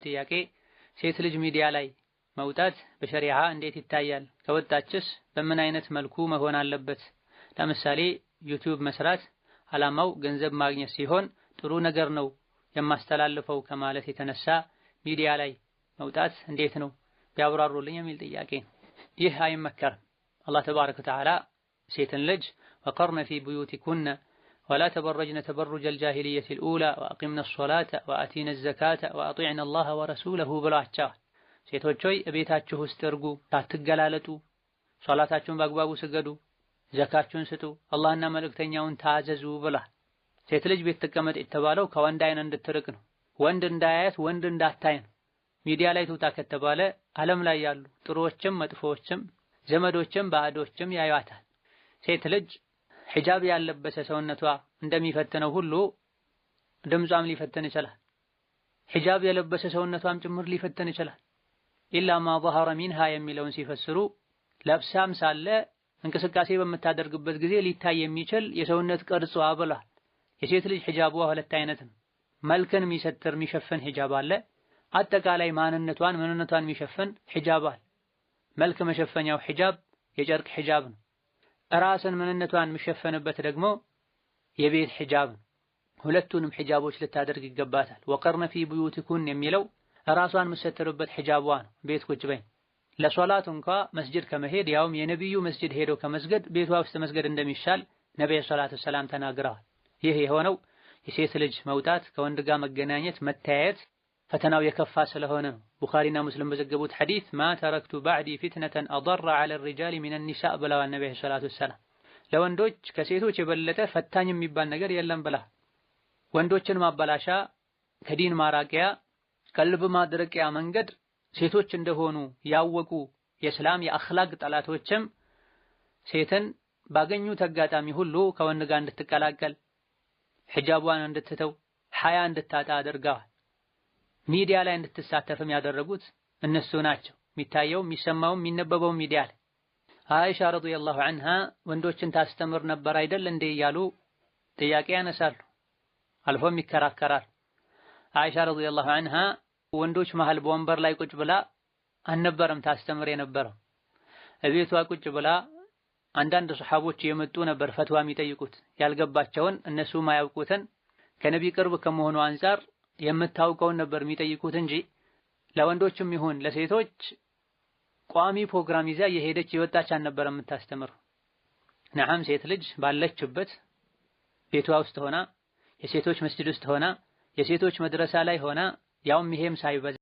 ጥያቄ ሴት ልጅ ሚዲያ ላይ መውጣት በሸሪዓ እንዴት ይታያል? ከወጣችስ በምን አይነት መልኩ መሆን አለበት? ለምሳሌ ዩቲዩብ መስራት አላማው ገንዘብ ማግኘት ሲሆን ጥሩ ነገር ነው የማስተላልፈው ከማለት የተነሳ ሚዲያ ላይ መውጣት እንዴት ነው ቢያብራሩልኝ የሚል ጥያቄ። ይህ አይመከርም። አላህ ተባረከ ወተዓላ ሴትን ልጅ ወቀርነ ፊ ቡዩቲኩነ ወላ ተበረጅነ ተበሩጀል ጃሂልየቲል ኡላ ወአቂምነ ሶላተ ወአቲነ ዘካተ ወአጢዕነ አላህ ወረሱለሁ ብሏቸዋል። ሴቶች ሆይ እቤታችሁ ውስጥ እርጉ፣ ሳትገላለጡ፣ ሶላታችሁን በአግባቡ ስገዱ፣ ዘካችሁን ስጡ፣ አላህና መልእክተኛውን ታዘዙ ብሏል። ሴት ልጅ ቤት ትቀመጥ የተባለው ከወንድ አይን እንድትርቅ ነው። ወንድ እንዳያያት፣ ወንድ እንዳታይ ነው። ሚዲያ ላይ ትውጣ ከተባለ ዓለም ላይ ያሉ ጥሩዎችም መጥፎዎችም ዘመዶችም ባዕዶችም ያዩዋታል። ሴት ልጅ ሒጃብ ያለበሰ ሰውነቷ እንደሚፈትነው ሁሉ ድምጿም ሊፈትን ይችላል። ሒጃብ የለበሰ ሰውነቷም ጭምር ሊፈትን ይችላል። ኢላ ማ ظهر منها የሚለውን ሲፈስሩ ለብሳም ሳለ እንቅስቃሴ በምታደርግበት ጊዜ ሊታይ የሚችል የሰውነት ቅርጿ ብሏል። የሴት ልጅ ሒጃቧ ሁለት አይነት ነው። መልክን የሚሰትር የሚሸፍን ሒጃብ አለ። አጠቃላይ ምንነቷን የሚሸፍን ሒጃብ አለ። መልክ መሸፈኛው ሒጃብ የጨርቅ ሒጃብ ነው። ራስን ምንነቷን የሚሸፈንበት ደግሞ የቤት ሒጃብ ነው። ሁለቱንም ሒጃቦች ልታደርግ ይገባታል። ወቀርነ ፊ ቡዩቲኩን የሚለው ራሷን የምትሰትርበት ሒጃቧ ነው። ቤት ቁጭ በይ። ለሶላት እንኳ መስጂድ ከመሄድ ያውም የነብዩ መስጂድ ሄዶ ከመስገድ ቤቷ ውስጥ መስገድ እንደሚሻል ነብዩ ሰለላሁ ዐለይሂ ወሰለም ተናግረዋል። ይህ የሆነው የሴት ልጅ መውጣት ከወንድ ጋር መገናኘት መተያየት ፈተናው የከፋ ስለሆነ ነው። ቡኻሪና ሙስሊም በዘገቡት ሐዲስ ማ ተረክቱ ባዕዲ ፊትነተን አضر على الرجال من النساء ብለዋል ነብዩ ሰለላሁ ዐለይሂ ወሰለም። ለወንዶች ከሴቶች የበለጠ ፈታኝ የሚባል ነገር የለም ብላ ወንዶችን ማበላሻ ከዲን ማራቂያ ቀልብ ማድረቂያ መንገድ ሴቶች እንደሆኑ ያወቁ የእስላም የአኽላቅ ጠላቶችም ሴትን ባገኙት አጋጣሚ ሁሉ ከወንድ ጋር እንድትቀላቀል ሒጃቧን እንድትተው ሐያ እንድታጣ አድርገዋል። ሚዲያ ላይ እንድትሳተፍም ያደረጉት እነሱ ናቸው። የሚታየው የሚሰማው የሚነበበው ሚዲያ ላይ አይሻ ረዲየላሁ ዐንሃ ወንዶችን ታስተምር ነበር አይደል እንዴ እያሉ ጥያቄ ያነሳሉ፣ አልፎም ይከራከራል። አይሻ ረዲየላሁ ዐንሃ ወንዶች መሃል በወንበር ላይ ቁጭ ብላ አልነበረም ታስተምር የነበረው። እቤቷ ቁጭ ብላ አንዳንድ ሰሐቦች የመጡ ነበር ፈትዋ የሚጠይቁት ያልገባቸውን እነሱ ማያውቁትን ከነቢ ቅርብ ከመሆኑ አንፃር የምታውቀውን ነበር የሚጠይቁት እንጂ ለወንዶችም ይሁን ለሴቶች ቋሚ ፕሮግራም ይዛ የሄደች የወጣች አልነበረም የምታስተምር። ነዓም ሴት ልጅ ባለችበት ቤቷ ውስጥ ሆና የሴቶች መስጂድ ውስጥ ሆና የሴቶች መድረሳ ላይ ሆና ያውም ይሄም ሳይበዛ